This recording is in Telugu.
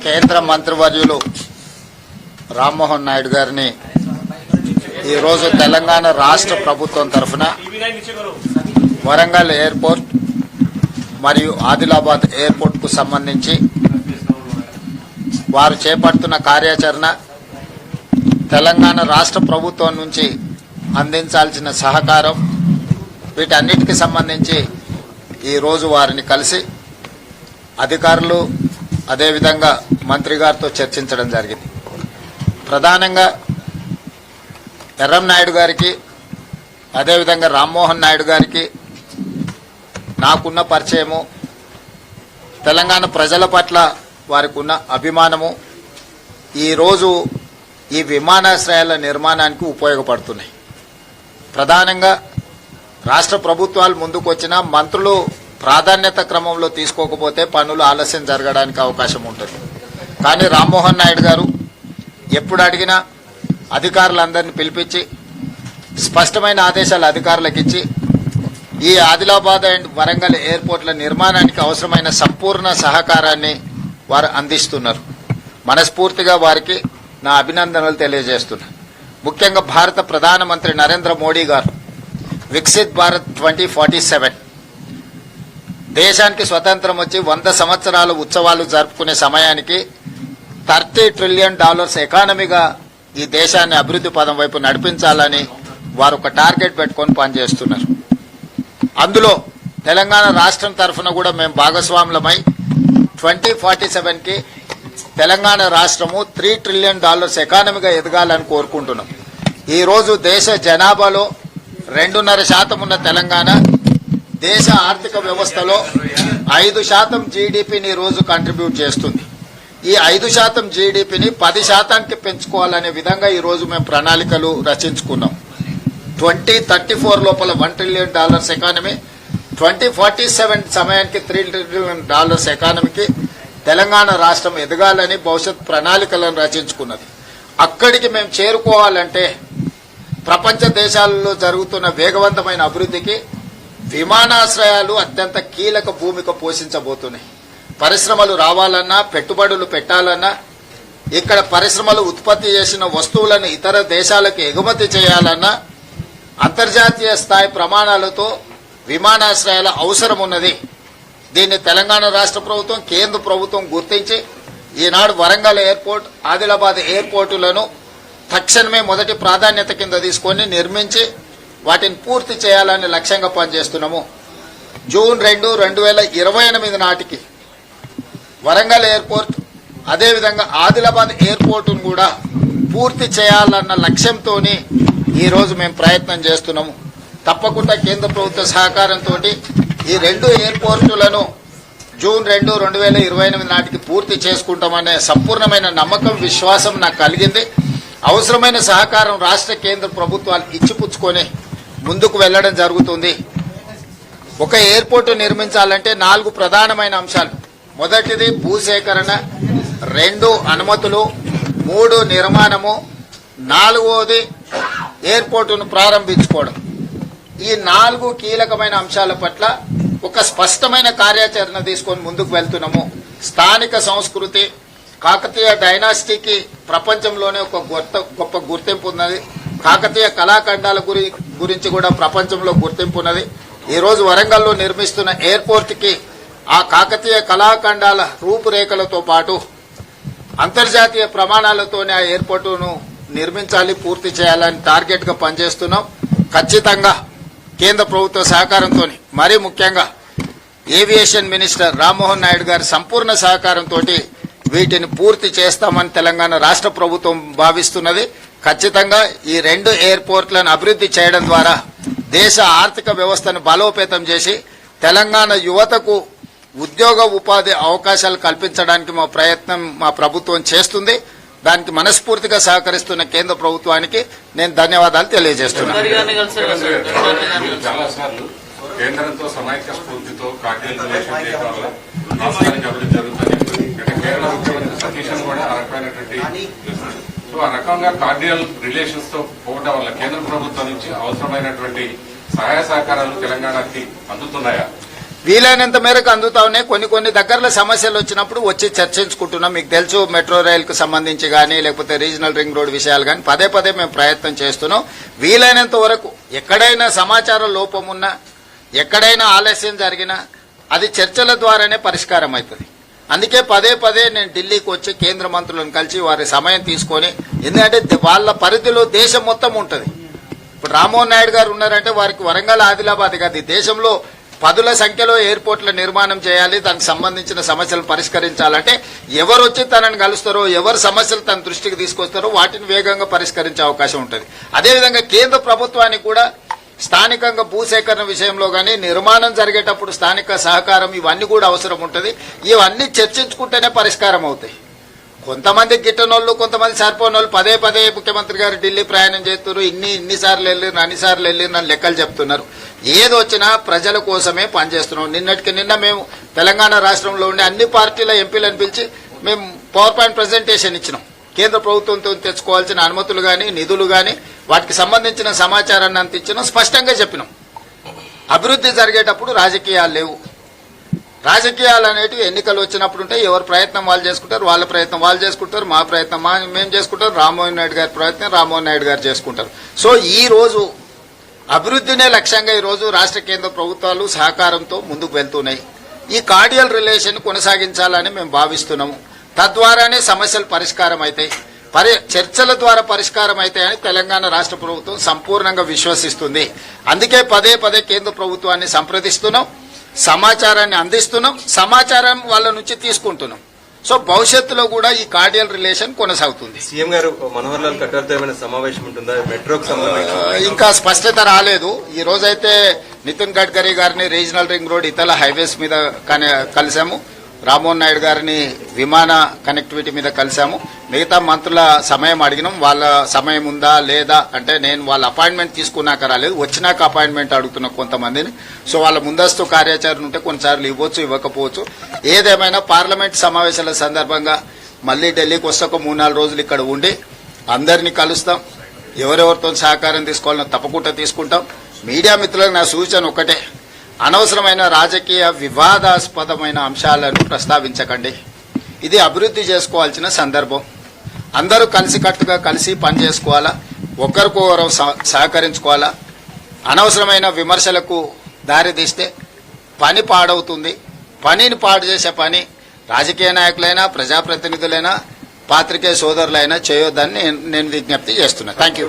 కేంద్ర మంత్రివర్యులు రామ్మోహన్ నాయుడు గారిని ఈరోజు తెలంగాణ రాష్ట్ర ప్రభుత్వం తరఫున వరంగల్ ఎయిర్పోర్ట్ మరియు ఆదిలాబాద్ ఎయిర్పోర్ట్ కు సంబంధించి వారు చేపడుతున్న కార్యాచరణ, తెలంగాణ రాష్ట్ర ప్రభుత్వం నుంచి అందించాల్సిన సహకారం, వీటన్నిటికి సంబంధించి ఈరోజు వారిని కలిసి అధికారులు అదేవిధంగా మంత్రి గారితో చర్చించడం జరిగింది. ప్రధానంగా ఎర్రంనాయుడు గారికి అదేవిధంగా రామ్మోహన్ నాయుడు గారికి నాకున్న పరిచయము, తెలంగాణ ప్రజల పట్ల వారికి ఉన్న అభిమానము ఈరోజు ఈ విమానాశ్రయాల నిర్మాణానికి ఉపయోగపడుతున్నాయి. ప్రధానంగా రాష్ట్ర ప్రభుత్వాలు ముందుకు వచ్చినా మంత్రులు ప్రాధాన్యత క్రమంలో తీసుకోకపోతే పనులు ఆలస్యం జరగడానికి అవకాశం ఉంటుంది. కానీ రామ్మోహన్ నాయుడు గారు ఎప్పుడు అడిగినా అధికారులందరినీ పిలిపించి స్పష్టమైన ఆదేశాలు అధికారులకు ఇచ్చి ఈ ఆదిలాబాద్ అండ్ వరంగల్ ఎయిర్పోర్ట్ల నిర్మాణానికి అవసరమైన సంపూర్ణ సహకారాన్ని వారు అందిస్తున్నారు. మనస్ఫూర్తిగా వారికి నా అభినందనలు తెలియజేస్తున్నా. ముఖ్యంగా భారత ప్రధానమంత్రి నరేంద్ర మోడీ గారు వికసిత్ భారత్ 2047 దేశానికి స్వతంత్రం వచ్చి 100 సంవత్సరాల ఉత్సవాలు జరుపుకునే సమయానికి $30 ట్రిలియన్ ఎకానమీగా ఈ దేశాన్ని అభివృద్ధి పదం వైపు నడిపించాలని వారు ఒక టార్గెట్ పెట్టుకొని పనిచేస్తున్నారు. అందులో తెలంగాణ రాష్ట్రం తరఫున కూడా మేము భాగస్వాములమై 2047కి తెలంగాణ రాష్ట్రము $3 ట్రిలియన్ ఎకానమీగా ఎదగాలని కోరుకుంటున్నాం. ఈ రోజు దేశ జనాభాలో 2.5% ఉన్న తెలంగాణ దేశ ఆర్థిక వ్యవస్థలో 5% జీడీపీని రోజు కంట్రిబ్యూట్ చేస్తుంది. ఈ 5% జీడీపీని 10%కి పెంచుకోవాలనే విధంగా ఈ రోజు మేము ప్రణాళికలు రచించుకున్నాం. 2034 లోపల $1 ట్రిలియన్ ఎకానమీ, 2047 సమయానికి $3 ట్రిలియన్ ఎకానమీకి తెలంగాణ రాష్ట్రం ఎదగాలని భవిష్యత్ ప్రణాళికలను రచించుకున్నది. అక్కడికి మేము చేరుకోవాలంటే ప్రపంచ దేశాలలో జరుగుతున్న వేగవంతమైన అభివృద్ధికి విమానాశ్రయాలు అత్యంత కీలక భూమిక పోషించబోతున్నాయి. పరిశ్రమలు రావాలన్నా, పెట్టుబడులు పెట్టాలన్నా, ఇక్కడ పరిశ్రమలు ఉత్పత్తి చేసిన వస్తువులను ఇతర దేశాలకు ఎగుమతి చేయాలన్నా అంతర్జాతీయ స్థాయి ప్రమాణాలతో విమానాశ్రయాల అవసరం ఉన్నది. దీన్ని తెలంగాణ రాష్ట్ర ప్రభుత్వం, కేంద్ర ప్రభుత్వం గుర్తించి ఈనాడు వరంగల్ ఎయిర్పోర్ట్, ఆదిలాబాద్ ఎయిర్పోర్టులను తక్షణమే మొదటి ప్రాధాన్యత కింద తీసుకొని నిర్మించి వాటిని పూర్తి చేయాలని లక్ష్యంగా పనిచేస్తున్నాము. జూన్ 2, 2028 నాటికి వరంగల్ ఎయిర్పోర్ట్ అదేవిధంగా ఆదిలాబాద్ ఎయిర్పోర్టును కూడా పూర్తి చేయాలన్న లక్ష్యంతో ఈ రోజు మేము ప్రయత్నం చేస్తున్నాము. తప్పకుండా కేంద్ర ప్రభుత్వ సహకారంతో ఈ 2 ఎయిర్పోర్టులను జూన్ 2, 2028 నాటికి పూర్తి చేసుకుంటామనే సంపూర్ణమైన నమ్మకం, విశ్వాసం నాకు కలిగింది. అవసరమైన సహకారం రాష్ట్ర కేంద్ర ప్రభుత్వాలు ఇచ్చిపుచ్చుకొని ముందుకు వెళ్లడం జరుగుతుంది. ఒక ఎయిర్పోర్టు నిర్మించాలంటే 4 ప్రధానమైన అంశాలు. మొదటిది భూసేకరణ, 2 అనుమతులు, 3 నిర్మాణము, 4వది ఎయిర్పోర్టును ప్రారంభించుకోవడం. ఈ 4 కీలకమైన అంశాల పట్ల ఒక స్పష్టమైన కార్యాచరణ తీసుకొని ముందుకు వెళ్తున్నాము. స్థానిక సంస్కృతి, కాకతీయ డైనాసిటీకి ప్రపంచంలోనే ఒక గొప్ప గుర్తింపు ఉన్నది. కాకతీయ కళాఖండాల గురించి కూడా ప్రపంచంలో గుర్తింపు ఉన్నది. ఈ రోజు వరంగల్లో నిర్మిస్తున్న ఎయిర్పోర్ట్ కి ఆ కాకతీయ కళాఖండాల రూపురేఖలతో పాటు అంతర్జాతీయ ప్రమాణాలతోనే ఆ ఎయిర్పోర్టును నిర్మించాలి, పూర్తి చేయాలని టార్గెట్ గా పనిచేస్తున్నాం. ఖచ్చితంగా కేంద్ర ప్రభుత్వ సహకారంతో, మరీ ముఖ్యంగా ఏవియేషన్ మినిస్టర్ రామ్మోహన్ నాయుడు గారి సంపూర్ణ సహకారంతో వీటిని పూర్తి చేస్తామని తెలంగాణ రాష్ట్ర ప్రభుత్వం భావిస్తున్నది. ఖచ్చితంగా ఈ 2 ఎయిర్పోర్ట్లను అభివృద్ధి చేయడం ద్వారా దేశ ఆర్థిక వ్యవస్థను బలోపేతం చేసి తెలంగాణ యువతకు ఉద్యోగ ఉపాధి అవకాశాలు కల్పించడానికి మా ప్రభుత్వం చేస్తుంది. దానికి మనస్ఫూర్తిగా సహకరిస్తున్న కేంద్ర ప్రభుత్వానికి నేను ధన్యవాదాలు తెలియజేస్తున్నాను. కేంద్రంతో సమైక్య స్ఫూర్తితో కార్డియల్ రిలేషన్ చేయడం వల్ల రాష్ట్రానికి అభివృద్ధి జరుగుతుంది. కేరళ ముఖ్యమంత్రి సతీశన్ కూడా ఆ రకమైనటువంటి సో ఆ రకంగా కార్డియల్ రిలేషన్స్ తో పోవడం వల్ల కేంద్ర ప్రభుత్వం నుంచి అవసరమైనటువంటి సహాయ సహకారాలు తెలంగాణకి అందుతున్నాయా? వీలైనంత మేరకు అందుతా ఉన్నాయి. కొన్ని దగ్గరలో సమస్యలు వచ్చినప్పుడు వచ్చి చర్చించుకుంటున్నాం. మీకు తెలుసు, మెట్రో రైలుకు సంబంధించి కానీ లేకపోతే రీజనల్ రింగ్ రోడ్ విషయాలు కానీ పదే మేము ప్రయత్నం చేస్తున్నాం. వీలైనంత వరకు ఎక్కడైనా సమాచార లోపం ఉన్నా, ఎక్కడైనా ఆలస్యం జరిగినా అది చర్చల ద్వారానే పరిష్కారం అవుతుంది. అందుకే పదే నేను ఢిల్లీకి వచ్చి కేంద్ర మంత్రులను కలిసి వారి సమయం తీసుకొని, ఎందుకంటే వాళ్ళ పరిధిలో దేశం మొత్తం ఉంటుంది. ఇప్పుడు రామ్మోహన్ నాయుడు గారు ఉన్నారంటే వారికి వరంగల్, ఆదిలాబాద్ కాదు, దేశంలో పదుల సంఖ్యలో ఎయిర్పోర్ట్ల నిర్మాణం చేయాలి, దానికి సంబంధించిన సమస్యలు పరిష్కరించాలంటే ఎవరు వచ్చి తనని కలుస్తారో, ఎవరు సమస్యలు తన దృష్టికి తీసుకొస్తారో వాటిని వేగంగా పరిష్కరించే అవకాశం ఉంటుంది. అదేవిధంగా కేంద్ర ప్రభుత్వానికి కూడా స్థానికంగా భూసేకరణ విషయంలో కానీ, నిర్మాణం జరిగేటప్పుడు స్థానిక సహకారం ఇవన్నీ కూడా అవసరం ఉంటుంది. ఇవన్నీ చర్చించుకుంటేనే పరిష్కారం అవుతాయి. కొంతమంది గిట్టనోళ్ళు, కొంతమంది సరిపోనోళ్ళు పదే ముఖ్యమంత్రి గారు ఢిల్లీ ప్రయాణం చేస్తున్నారు, ఇన్నిసార్లు వెళ్ళిరు, అన్నిసార్లు వెళ్ళిరు అని లెక్కలు చెప్తున్నారు. ఏది వచ్చినా ప్రజల కోసమే పనిచేస్తున్నాం. నిన్నటికి నిన్న మేము తెలంగాణ రాష్ట్రంలో ఉండే అన్ని పార్టీల ఎంపీలను పిలిచి మేము పవర్ పాయింట్ ప్రజెంటేషన్ ఇచ్చినాం. కేంద్ర ప్రభుత్వంతో తెచ్చుకోవాల్సిన అనుమతులు కానీ, నిధులు కానీ, వాటికి సంబంధించిన సమాచారాన్ని అంత ఇచ్చినాం. స్పష్టంగా చెప్పినాం, అభివృద్ధి జరిగేటప్పుడు రాజకీయాలు లేవు. రాజకీయాలు అనేటివి ఎన్నికలు వచ్చినప్పుడు ఉంటాయి. ఎవరు ప్రయత్నం వాళ్ళు చేసుకుంటారు, వాళ్ళ ప్రయత్నం వాళ్ళు చేసుకుంటారు, మా ప్రయత్నం మేము చేసుకుంటారు, రామ్మోహన్ నాయుడు గారి ప్రయత్నం రామ్మోహన్ నాయుడు గారు చేసుకుంటారు. సో ఈ రోజు అభివృద్ధినే లక్ష్యంగా ఈ రోజు రాష్ట్ర కేంద్ర ప్రభుత్వాలు సహకారంతో ముందుకు వెళ్తున్నాయి. ఈ కార్డియల్ రిలేషన్ కొనసాగించాలని మేము భావిస్తున్నాము. తద్వారానే సమస్యలు పరిష్కారం అవుతాయి, చర్చల ద్వారా పరిష్కారం అవుతాయని తెలంగాణ రాష్ట్ర ప్రభుత్వం సంపూర్ణంగా విశ్వసిస్తుంది. అందుకే పదే కేంద్ర ప్రభుత్వాన్ని సంప్రదిస్తున్నాం, సమాచారాన్ని అందిస్తున్నాం, సమాచారం వాళ్ళ నుంచి తీసుకుంటున్నాం. సో భవిష్యత్తులో కూడా ఈ కార్డియల్ రిలేషన్ కొనసాగుతుంది. సీఎం గారు మనోహర్ లాల్ ఖట్టర్ తో ఏమైనా సమావేశం ఉంటుందా? మెట్రోకు సంబంధించి ఇంకా స్పష్టత రాలేదు. ఈ రోజైతే నితిన్ గడ్కరీ గారిని రీజనల్ రింగ్ రోడ్ ఇతర హైవేస్ మీద కలిసాము, రామ్మోహన్ నాయుడు గారిని విమాన కనెక్టివిటీ మీద కలిసాము. మిగతా మంత్రుల సమయం అడిగినాం. వాళ్ళ సమయం ఉందా లేదా అంటే నేను వాళ్ళ అపాయింట్మెంట్ తీసుకున్నాక రాలేదు, వచ్చినాక అపాయింట్మెంట్ అడుగుతున్నా కొంతమందిని. సో వాళ్ళ ముందస్తు కార్యాచరణ ఉంటే కొన్నిసార్లు ఇవ్వచ్చు, ఇవ్వకపోవచ్చు. ఏదేమైనా పార్లమెంట్ సమావేశాల సందర్భంగా మళ్లీ ఢిల్లీకి వస్తే ఒక 3-4 రోజులు ఇక్కడ ఉండి అందరినీ కలుస్తాం. ఎవరెవరితో సహకారం తీసుకోవాలో తప్పకుండా తీసుకుంటాం. మీడియా మిత్రులకు నా సూచన ఒకటే, అనవసరమైన రాజకీయ వివాదాస్పదమైన అంశాలను ప్రస్తావించకండి. ఇది అభివృద్ధి చేసుకోవాల్సిన సందర్భం. అందరూ కలిసికట్టుగా కలిసి పనిచేసుకోవాలా, ఒకరికొకరు సహకరించుకోవాలా. అనవసరమైన విమర్శలకు దారితీస్తే పని పాడవుతుంది. పనిని పాడు చేసే పని రాజకీయ నాయకులైనా, ప్రజాప్రతినిధులైనా, పాత్రికేయ సోదరులైనా చేయొద్దని నేను విజ్ఞప్తి చేస్తున్నా. Thank you.